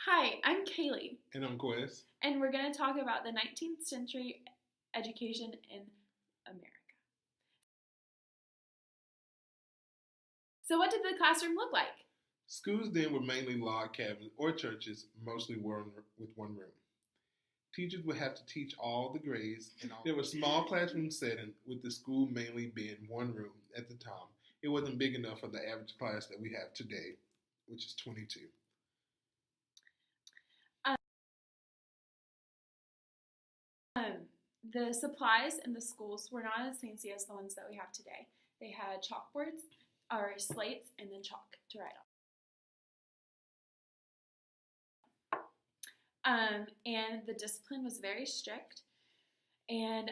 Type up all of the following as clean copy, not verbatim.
Hi, I'm Kaylee, And I'm Quest. and we're going to talk about the 19th century education in America. So, what did the classroom look like? Schools then were mainly log cabins or churches, mostly with one room. Teachers would have to teach all the grades, and there was small classroom setting, with the school mainly being one room at the time. It wasn't big enough for the average class that we have today, which is 22. The supplies in the schools were not as fancy as the ones that we have today. They had chalkboards or slates and then chalk to write on. And the discipline was very strict. And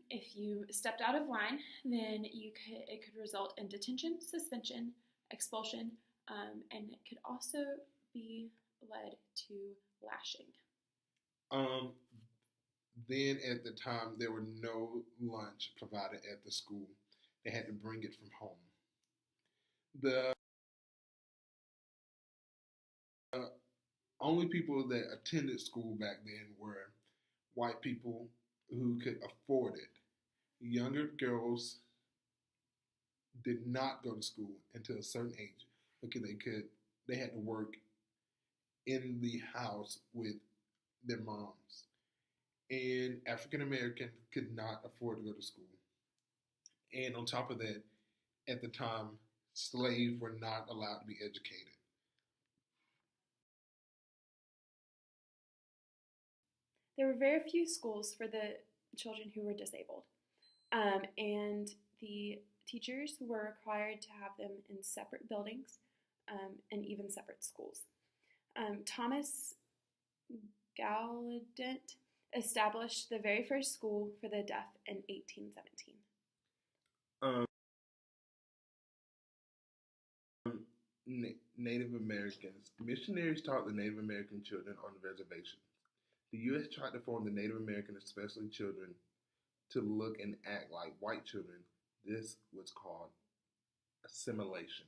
if you stepped out of line, then it could result in detention, suspension, expulsion, and it could also be led to lashing. Then at the time, there were no lunch provided at the school. They had to bring it from home. The only people that attended school back then were white people who could afford it. Younger girls did not go to school until a certain age because they had to work in the house with their moms. And African Americans could not afford to go to school. And on top of that, at the time, slaves were not allowed to be educated. There were very few schools for the children who were disabled, and the teachers were required to have them in separate buildings and even separate schools. Thomas Gallaudet established the very first school for the deaf in 1817. Native Americans. Missionaries taught the Native American children on the reservation. The U.S. tried to form the Native American, especially children, to look and act like white children. This was called assimilation.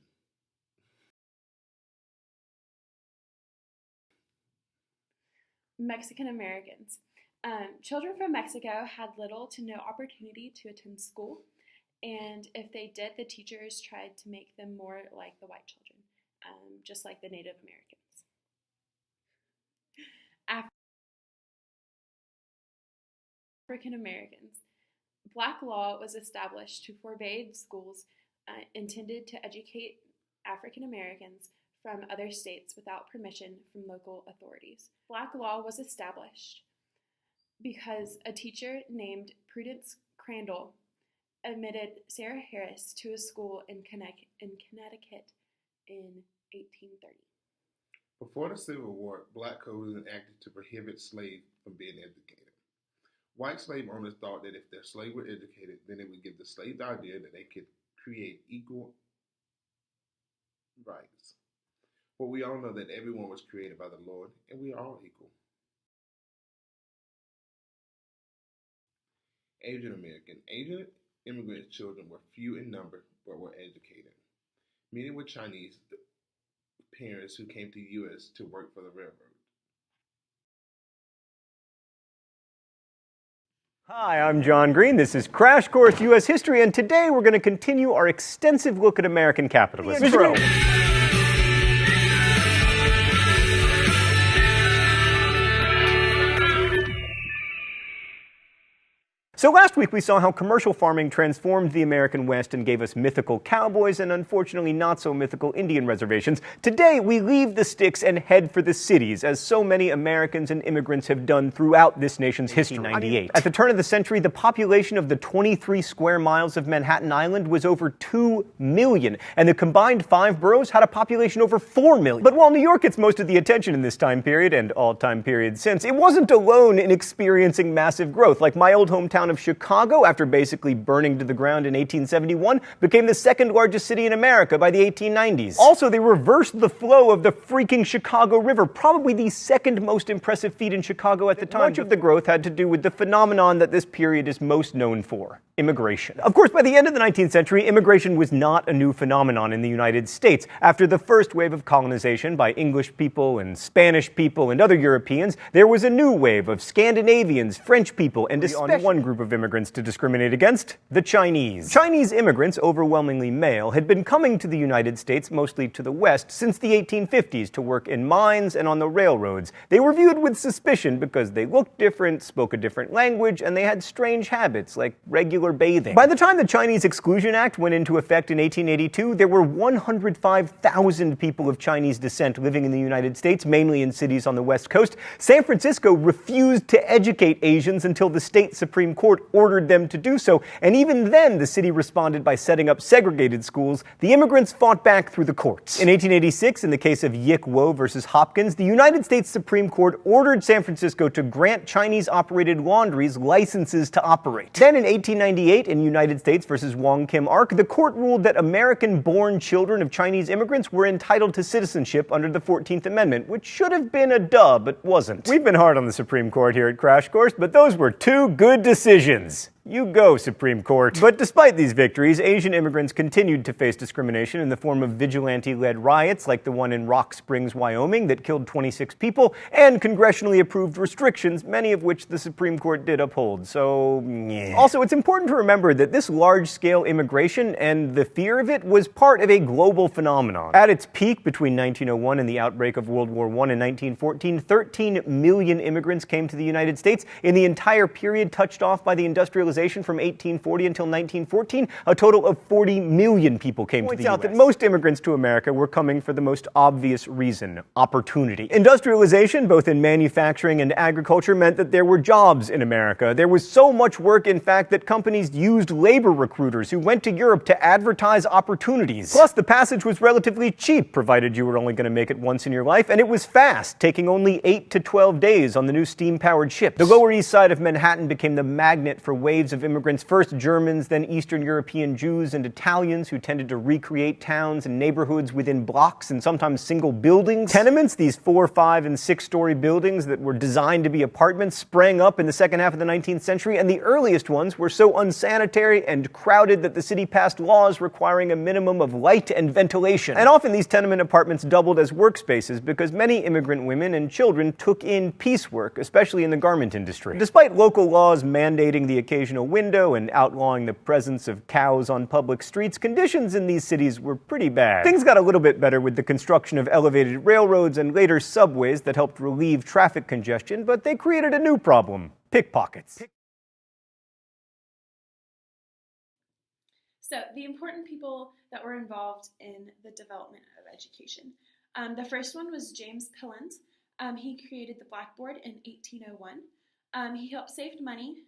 Mexican Americans. Children from Mexico had little to no opportunity to attend school, and if they did, the teachers tried to make them more like the white children, just like the Native Americans. African Americans. Black law was established to forbade schools intended to educate African Americans from other states without permission from local authorities. Black law was established because a teacher named Prudence Crandall admitted Sarah Harris to a school in Connecticut in 1830. Before the Civil War, black code was enacted to prohibit slaves from being educated. White slave owners thought that if their slaves were educated, then it would give the slaves the idea that they could create equal rights. But we all know that everyone was created by the Lord, and we are all equal. Asian American. Asian immigrant children were few in number, but were educated. Many were Chinese parents who came to the U.S. to work for the railroad. Hi, I'm John Green. This is Crash Course U.S. History, and today we're going to continue our extensive look at American capitalism. So last week we saw how commercial farming transformed the American West and gave us mythical cowboys and unfortunately not so mythical Indian reservations. Today we leave the sticks and head for the cities, as so many Americans and immigrants have done throughout this nation's history. At the turn of the century, the population of the 23 square miles of Manhattan Island was over 2 million, and the combined 5 boroughs had a population over 4 million. But while New York gets most of the attention in this time period, and all time periods since, it wasn't alone in experiencing massive growth. Like my old hometown town of Chicago, after basically burning to the ground in 1871, became the second largest city in America by the 1890s. Also, they reversed the flow of the freaking Chicago River, probably the second most impressive feat in Chicago at the time. Much of the growth had to do with the phenomenon that this period is most known for: immigration. Of course, by the end of the 19th century, immigration was not a new phenomenon in the United States. After the first wave of colonization by English people and Spanish people and other Europeans, there was a new wave of Scandinavians, French people, and especially one group of immigrants to discriminate against: the Chinese. Chinese immigrants, overwhelmingly male, had been coming to the United States, mostly to the West, since the 1850s to work in mines and on the railroads. They were viewed with suspicion because they looked different, spoke a different language, and they had strange habits like regular bathing. By the time the Chinese Exclusion Act went into effect in 1882, there were 105,000 people of Chinese descent living in the United States, mainly in cities on the West Coast. San Francisco refused to educate Asians until the state Supreme Court ordered them to do so, and even then the city responded by setting up segregated schools. The immigrants fought back through the courts. In 1886, in the case of Yik Wo versus Hopkins, the United States Supreme Court ordered San Francisco to grant Chinese-operated laundries licenses to operate. Then in 1898, in United States versus Wong Kim Ark, the court ruled that American-born children of Chinese immigrants were entitled to citizenship under the 14th Amendment, which should have been a duh, but wasn't. We've been hard on the Supreme Court here at Crash Course, but those were two good decisions. You go, Supreme Court. But despite these victories, Asian immigrants continued to face discrimination in the form of vigilante-led riots like the one in Rock Springs, Wyoming, that killed 26 people, and congressionally approved restrictions, many of which the Supreme Court did uphold. So, yeah. Also, it's important to remember that this large-scale immigration and the fear of it was part of a global phenomenon. At its peak between 1901 and the outbreak of World War I in 1914, 13 million immigrants came to the United States. In the entire period touched off by the industrialization from 1840 until 1914, a total of 40 million people came to the U.S. Points out that most immigrants to America were coming for the most obvious reason: opportunity. Industrialization, both in manufacturing and agriculture, meant that there were jobs in America. There was so much work, in fact, that companies used labor recruiters who went to Europe to advertise opportunities. Plus, the passage was relatively cheap, provided you were only going to make it once in your life, and it was fast, taking only 8 to 12 days on the new steam-powered ships. The Lower East Side of Manhattan became the magnet for waves of immigrants, first Germans, then Eastern European Jews and Italians, who tended to recreate towns and neighborhoods within blocks and sometimes single buildings. Tenements, these 4-, 5-, and 6-story buildings that were designed to be apartments, sprang up in the second half of the 19th century, and the earliest ones were so unsanitary and crowded that the city passed laws requiring a minimum of light and ventilation. And often these tenement apartments doubled as workspaces because many immigrant women and children took in piecework, especially in the garment industry. Despite local laws mandating the occasional window and outlawing the presence of cows on public streets, conditions in these cities were pretty bad. Things got a little bit better with the construction of elevated railroads and later subways that helped relieve traffic congestion, but they created a new problem: pickpockets. So, the important people that were involved in the development of education. The first one was James Pillant. He created the blackboard in 1801. He helped save money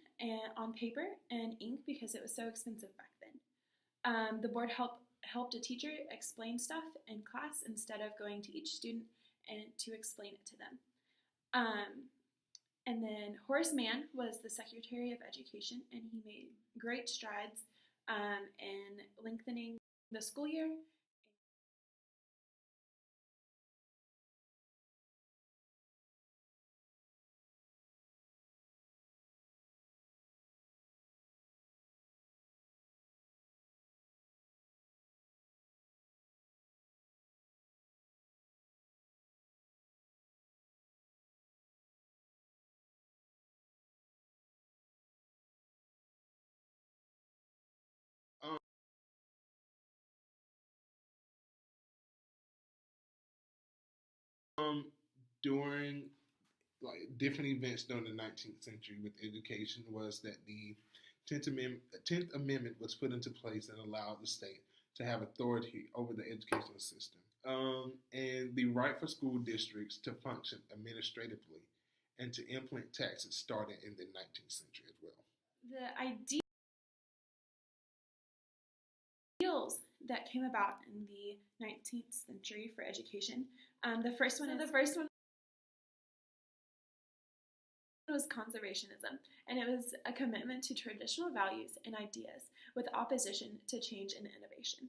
on paper and ink because it was so expensive back then. The board helped a teacher explain stuff in class instead of going to each student and to explain it to them. And then Horace Mann was the Secretary of Education, and he made great strides in lengthening the school year. During different events during the 19th century with education was that the 10th Amendment was put into place and allowed the state to have authority over the educational system, and the right for school districts to function administratively and to implement taxes started in the 19th century as well. The ideals that came about in the 19th century for education. The first one was conservationism, and it was a commitment to traditional values and ideas with opposition to change and innovation.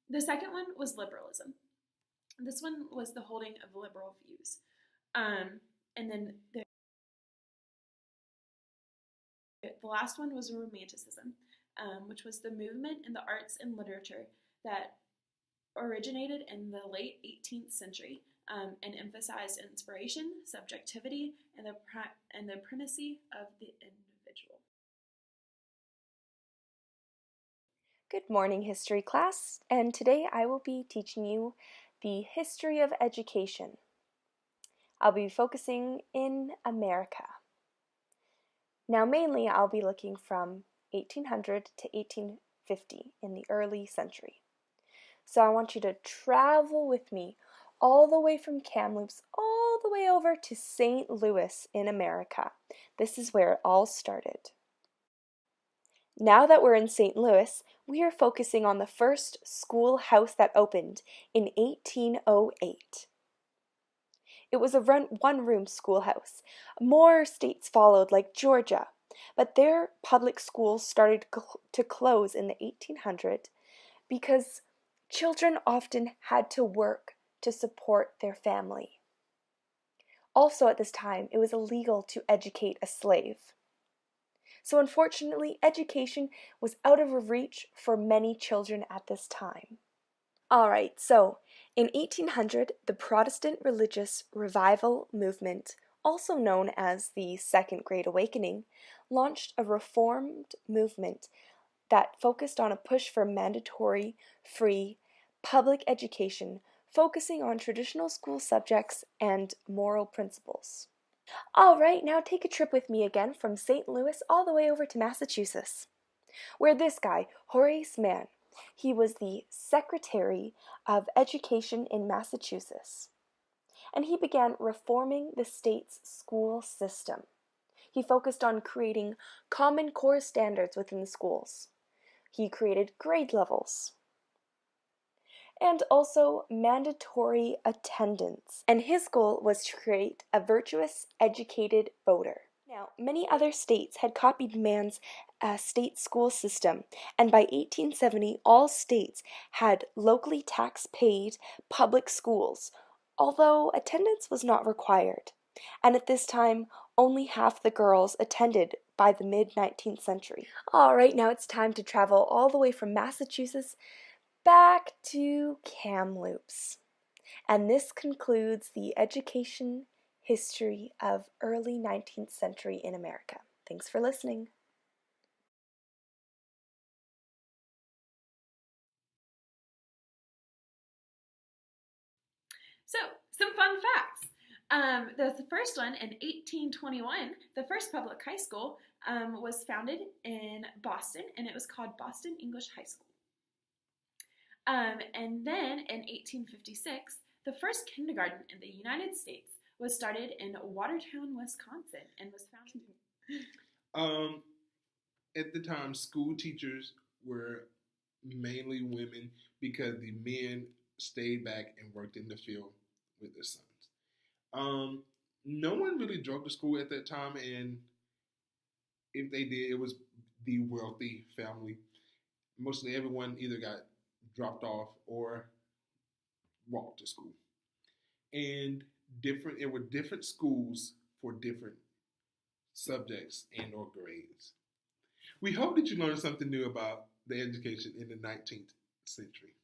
The second one was liberalism. This one was the holding of liberal views. And then the last one was Romanticism, which was the movement in the arts and literature that originated in the late 18th century and emphasized inspiration, subjectivity, and the primacy of the individual. Good morning, history class, and today I will be teaching you the history of education. I'll be focusing in America. Now, mainly I'll be looking from 1800 to 1850 in the early century. So I want you to travel with me all the way from Kamloops all the way over to St. Louis in America. This is where it all started. Now that we're in St. Louis, we are focusing on the first schoolhouse that opened in 1808. It was a one-room schoolhouse. More states followed, like Georgia, but their public schools started to close in the 1800s because children often had to work to support their family. Also at this time, it was illegal to educate a slave. So unfortunately, education was out of reach for many children at this time. Alright, so in 1800, the Protestant religious revival movement, also known as the Second Great Awakening, launched a reformed movement that focused on a push for mandatory, free, public education, focusing on traditional school subjects and moral principles. Alright, now take a trip with me again from St. Louis all the way over to Massachusetts, where this guy, Horace Mann, he was the Secretary of Education in Massachusetts, and he began reforming the state's school system. He focused on creating Common Core standards within the schools. He created grade levels, and also mandatory attendance. And his goal was to create a virtuous, educated voter. Now, many other states had copied Mann's state school system, and by 1870, all states had locally tax-paid public schools, although attendance was not required. And at this time, only half the girls attended by the mid-19th century. Alright, now it's time to travel all the way from Massachusetts back to Kamloops. And this concludes the education history of early 19th century in America. Thanks for listening. So, some fun facts. The first one in 1821, the first public high school was founded in Boston, and it was called Boston English High School. And then in 1856, the first kindergarten in the United States was started in Watertown, Wisconsin, and was founded. At the time, school teachers were mainly women because the men stayed back and worked in the field with their sons. No one really drove to school at that time, and if they did, it was the wealthy family. Mostly everyone either got dropped off or walked to school. And it were different schools for different subjects and or grades. We hope that you learned something new about the education in the 19th century.